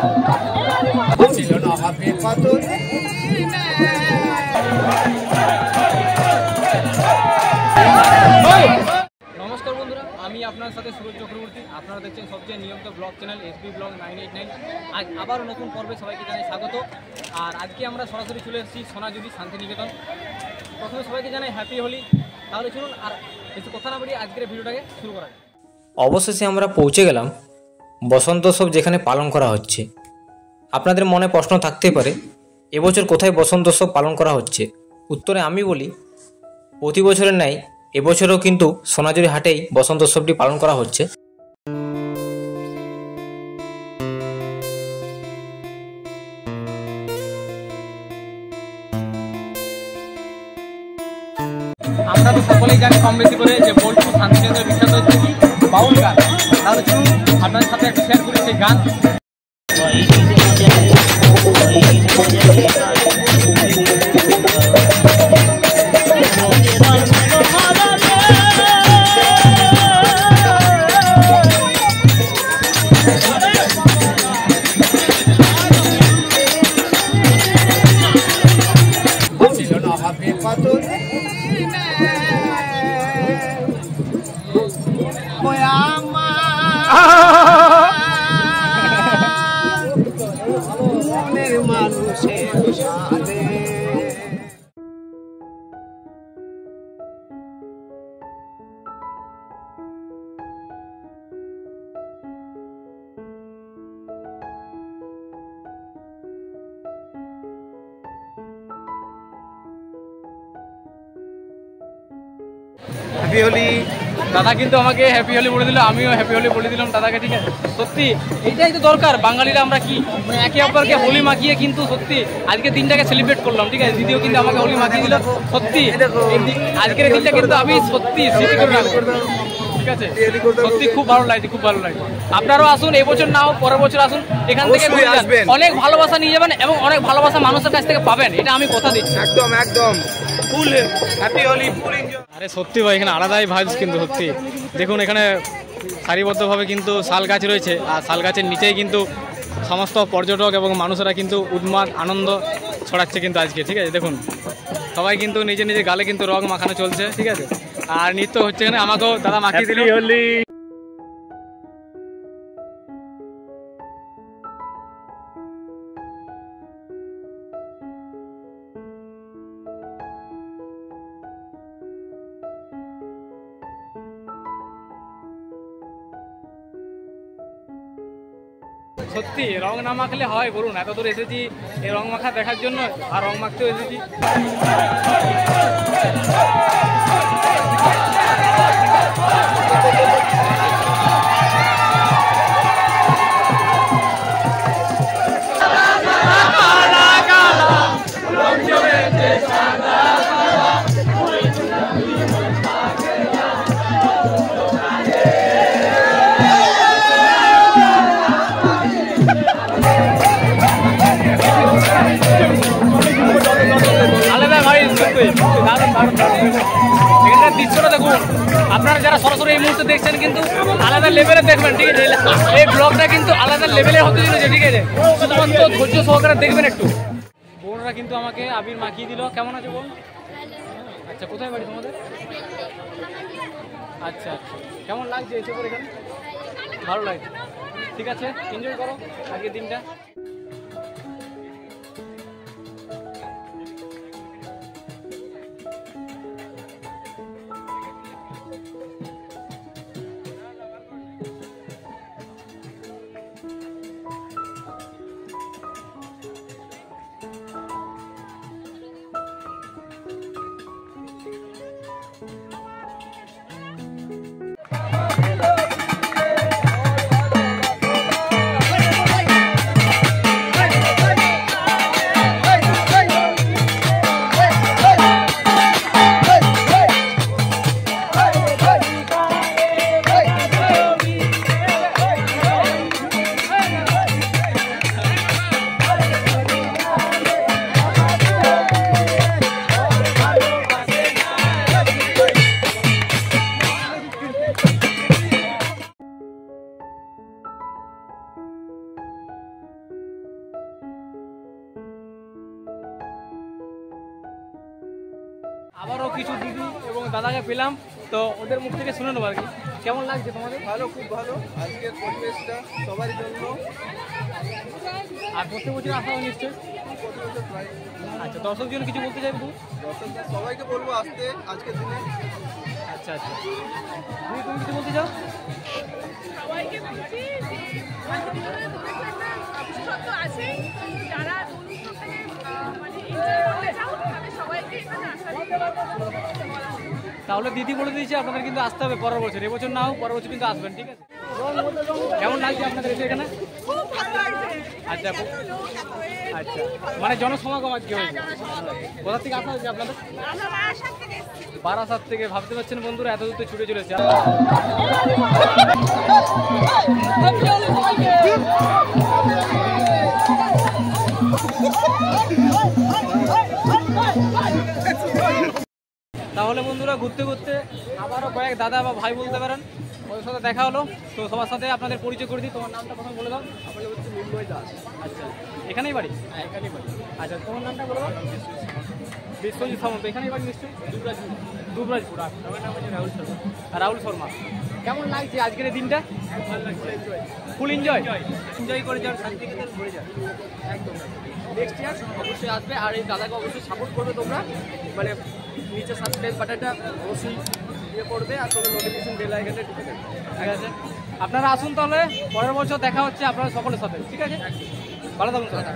নমস্কার বন্ধুরা, আমি আপনার সাথে সুরজ চক্রবর্তী। আপনারা দেখছেন সবচেয়ে নিয়মিত ব্লগ চ্যানেল SB ব্লগ 989। আজ আবার নতুন পর্বে সবাইকে জানাই স্বাগত। আর আজকে আমরা সরাসরি চলে এসেছি সোনাঝুরি শান্তিনিকেতন। প্রথমে সবাইকে জানাই হ্যাপি হোলি। তাহলে চলুন আর বেশি কথা না বাড়িয়ে আজকের ভিডিওটাকে শুরু করা যায়। অবশেষে আমরা পৌঁছে গেলাম বসন্ত উৎসব যেখানে পালন করা হচ্ছে। আপনাদের মনে প্রশ্ন থাকতেই পারে, এবছর কোথায় বসন্ত উৎসব পালন করা হচ্ছে। উত্তরে আমি বলি, প্রতি বছরের ন্যায় এবছরও কিন্তু সোনাঝুরি হাটেই বসন্ত উৎসবটি পালন করা হচ্ছে। আমরা তো সকলেই জানি কম বেশি করে যে বোলপুর শান্তিনিকেতনের বিখ্যাত হচ্ছে কি বাউল গান। তাহলে চলুন আপনাদের সাথে একটু শেয়ার করি সেই গান। হ্যাপি হোলি। দাদা কিন্তু আমাকে হ্যাপি হোলি বলে দিল, আমিও হ্যাপি হোলি বলে দিলাম দাদাকে। ঠিক আছে, সত্যি এইটাই তো দরকার। বাঙালিরা আমরা কি একে অপরকে হোলি মাখিয়ে কিন্তু সত্যি আজকে দিনটাকে সেলিব্রেট করলাম। ঠিক আছে, দিদিও কিন্তু আমাকে হোলি মাখিয়ে দিল। সত্যি আজকের দিনটা কিন্তু আমি সত্যি স্মৃতি করে রাখবো। ঠিক আছে, সত্যি খুব ভালো লাগছে, খুব ভালো লাগছে। আপনারাও আসুন, এবছর নাও পরের বছর আসুন, এখান থেকে অনেক ভালোবাসা নিয়ে যাবেন এবং অনেক ভালোবাসা মানুষের কাছ থেকে পাবেন, এটা আমি কথা দিচ্ছি। একদম একদম ফুল হ্যাপি হোলি, ফুল এনজয়। আরে সত্যি ভাই, এখানে আলাদাই ভাইবস কিন্তু সত্যি। দেখুন এখানে সারিবদ্ধভাবে কিন্তু শাল গাছ রয়েছে, আর শাল গাছের নিচেই কিন্তু সমস্ত পর্যটক এবং মানুষেরা কিন্তু উন্মাদ আনন্দ ছড়াচ্ছে কিন্তু আজকে। ঠিক আছে, দেখুন সবাই কিন্তু নিজে নিজে গালে কিন্তু রং মাখানো চলছে। ঠিক আছে, আর নৃত্য হচ্ছে এখানে, আমাকেও দাদা মাখিয়ে দিল হোলি। সত্যি রং না মাখলে হয় বলুন? এত দূর এসেছি এই রং মাখা দেখার জন্য, আর রং মাখতেও এসেছি। এখানকার দৃশ্যটা দেখুন। আপনারা যারা সরাসরি এই মুহূর্তে দেখছেন কিন্তু আলাদা লেভেলে দেখবেন। ঠিক আছে, এই ব্লগটা কিন্তু আলাদা লেভেলে হতে চলেছে। ঠিক আছে, শুধুমাত্র ধৈর্য সহকারে দেখবেন একটু। বোনরা কিন্তু আমাকে আবির মাখিয়ে দিল। কেমন আছে বোন? আচ্ছা, কোথায় বাড়ি তোমাদের? আচ্ছা আচ্ছা, কেমন লাগছে এসে পরে এখানে? ভালো লাগছে। ঠিক আছে, এনজয় করো আজকের দিনটা। আবারও কিছু দিদি এবং দাদাকে পেলাম, তো ওদের মুখ থেকে শুনে নেবো আর কি। কেমন লাগছে তোমাদের? ভালো, খুব ভালো। আজকের পরিবেশটা সবারই জন্য। আর প্রত্যেক বছর আসা হয় নিশ্চয়ই। প্রতি বছর প্রায়। আচ্ছা, দর্শক জন কিছু বলতে চাইবে তুমি? দর্শকদের সবাইকে বলবো আসতে আজকের দিনে। আচ্ছা আচ্ছা, তুমি কিছু বলতে চাও? সবাইকে বলছি যে আজকের দিনে তোদের একটা বিশেষত্ব আছে, যারা দোল উৎসবটাকে মানে এনজয় করতে চাও তাদের সবাইকে এখানে আসার তাহলে দিদি বলে দিয়েছে আপনাদের কিন্তু আসতে হবে পরের বছর, এবছর না হোক পরের বছর কিন্তু আসবেন, ঠিক আছে? কেমন লাগছে আপনাদের এসে এখানে? খুব ভালো লাগছে। আচ্ছা আচ্ছা, মানে জনসমাগম আজকে হয়েছে। কোথা থেকে আসা হয়েছে আপনাদের? আমরা বারাসাত থেকে এসেছি। বারাসাত থেকে। ভাবতে পারছেন বন্ধুরা, এত দূর তো ছুটে চলেছে। তাহলে বন্ধুরা ঘুরতে ঘুরতে আবারও কয়েক দাদা বা ভাই বলতে পারেন ওদের সাথে দেখা হলো। তো সবার সাথে আপনাদের পরিচয় করে দিই। তোমার নামটা প্রথম বলে দাও। আমার হচ্ছে মৃন্ময় দাস। আচ্ছা, এখানেই বাড়ি? হ্যাঁ, এখানেই বাড়ি। আচ্ছা, তোমার নামটা বলে দাও। বিশ্বজিৎ সামন্ত, এখানেই বাড়ি নিশ্চয়ই? দুবরাজপুর। আমার নাম হচ্ছে রাহুল শর্মা। রাহুল শর্মা। কেমন লাগছে আজকের এই দিনটা? ভালো লাগছে, এনজয়। Full enjoy. এনজয় করে যান, শান্তিনিকেতন ঘুরে যান। একদম। নেক্সট ইয়ার অবশ্যই আসবে, আর এই দাদাকে অবশ্যই সাপোর্ট করবে তোমরা। মানে নিচে সাবস্ক্রাইব বাটনটা অবশ্যই ইয়ে করবে, আর তোমরা নোটিফিকেশন বেল আইকনটা টিপে দেবে। ঠিক আছে, আপনারা আসুন তাহলে পরের বছর দেখা হচ্ছে আপনারা সকলের সাথে, ঠিক আছে? ভালো থাকুন দাদা।